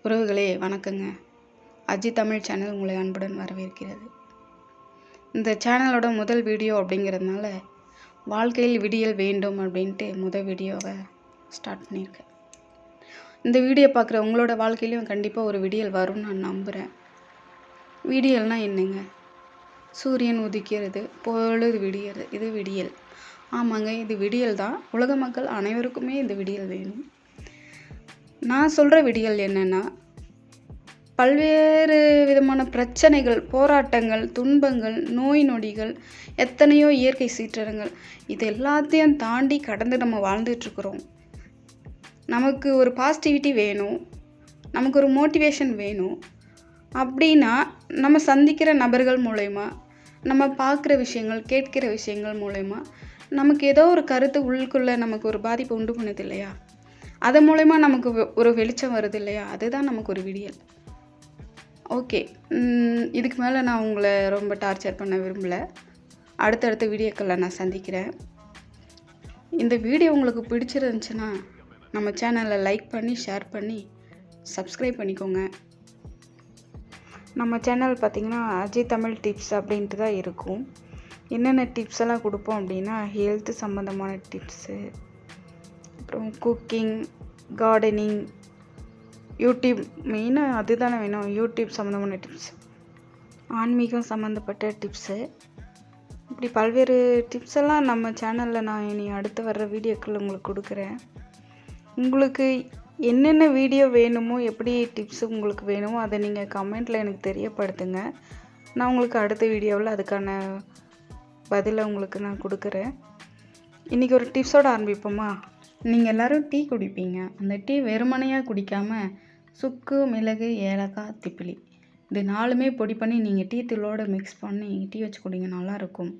உறவுகளே வணக்கங்க. அஜி தமிழ் சேனல் உங்களை அன்புடன் வரவேற்கிறது. இந்த சேனலோட முதல் வீடியோ அப்படிங்கிறதுனால வாழ்க்கையில் விடியல் வேண்டும் அப்படின்ட்டு முதல் வீடியோவை ஸ்டார்ட் பண்ணியிருக்கேன். இந்த வீடியோ பார்க்குற உங்களோட வாழ்க்கையிலையும் கண்டிப்பாக ஒரு விடியல் வரும்னு நான் நம்புகிறேன். விடியல்னால் என்னங்க? சூரியன் உதிக்கிறது, பொழுது விடியறது, இது விடியல். ஆமாங்க, இது விடியல் தான். உலக மக்கள் அனைவருக்குமே இந்த விடியல் வேணும். நான் சொல்கிற விடியல் என்னென்னா, பல்வேறு விதமான பிரச்சனைகள், போராட்டங்கள், துன்பங்கள், நோய் நொடிகள், எத்தனையோ இயற்கை சீற்றங்கள், இது எல்லாத்தையும் தாண்டி கடந்து நம்ம வாழ்ந்துட்டுருக்குறோம். நமக்கு ஒரு பாசிட்டிவிட்டி வேணும், நமக்கு ஒரு மோட்டிவேஷன் வேணும். அப்படின்னா நம்ம சந்திக்கிற நபர்கள் மூலயமா, நம்ம பார்க்குற விஷயங்கள், கேட்கிற விஷயங்கள் மூலயமா நமக்கு ஏதோ ஒரு கருத்து உள்ளுக்குள்ளே நமக்கு ஒரு பாதிப்பு உண்டு பண்ணுது இல்லையா? அது மூலயமா நமக்கு ஒரு வெளிச்சம் வருது இல்லையா? அதுதான் நமக்கு ஒரு விடியல். ஓகே, இதுக்கு மேலே நான் உங்களை ரொம்ப டார்ச்சர் பண்ண விரும்பலை. அடுத்தடுத்த வீடியோக்களில் நான் சந்திக்கிறேன். இந்த வீடியோ உங்களுக்கு பிடிச்சிருந்துச்சுன்னா நம்ம சேனலை லைக் பண்ணி, ஷேர் பண்ணி, சப்ஸ்கிரைப் பண்ணிக்கோங்க. நம்ம சேனல் பார்த்திங்கன்னா அஜய் தமிழ் டிப்ஸ் அப்படின்ட்டு தான் இருக்கும். என்னென்ன டிப்ஸ் எல்லாம் கொடுப்போம் அப்படின்னா, ஹெல்த்து சம்மந்தமான டிப்ஸு, அப்புறம் குக்கிங், கார்டனிங், யூடியூப் மெயினாக அதுதானே வேணும். யூடியூப் சம்மந்தமான டிப்ஸ், ஆன்மீகம் சம்மந்தப்பட்ட டிப்ஸு, இப்படி பல்வேறு டிப்ஸ் எல்லாம் நம்ம சேனலில் நான் இனி அடுத்து வர்ற வீடியோக்கள் உங்களுக்கு கொடுக்குறேன். உங்களுக்கு என்னென்ன வீடியோ வேணுமோ, எப்படி டிப்ஸ் உங்களுக்கு வேணுமோ அதை நீங்கள் கமெண்ட்டில் எனக்கு தெரியப்படுத்துங்க. நான் உங்களுக்கு அடுத்த வீடியோவில் அதுக்கான பதிலை உங்களுக்கு நான் கொடுக்குறேன். இன்றைக்கி ஒரு டிப்ஸோடு ஆரம்பிப்போமா? நீங்கள் எல்லோரும் டீ குடிப்பீங்க. அந்த டீ வெறுமனையாக குடிக்காமல் சுக்கு, மிளகு, ஏலக்காய், திப்பிலி இது 4மே பொடி பண்ணி நீங்கள் டீ தூளோடு மிக்ஸ் பண்ணி டீ வச்சு குடிங்க, நல்லாயிருக்கும்.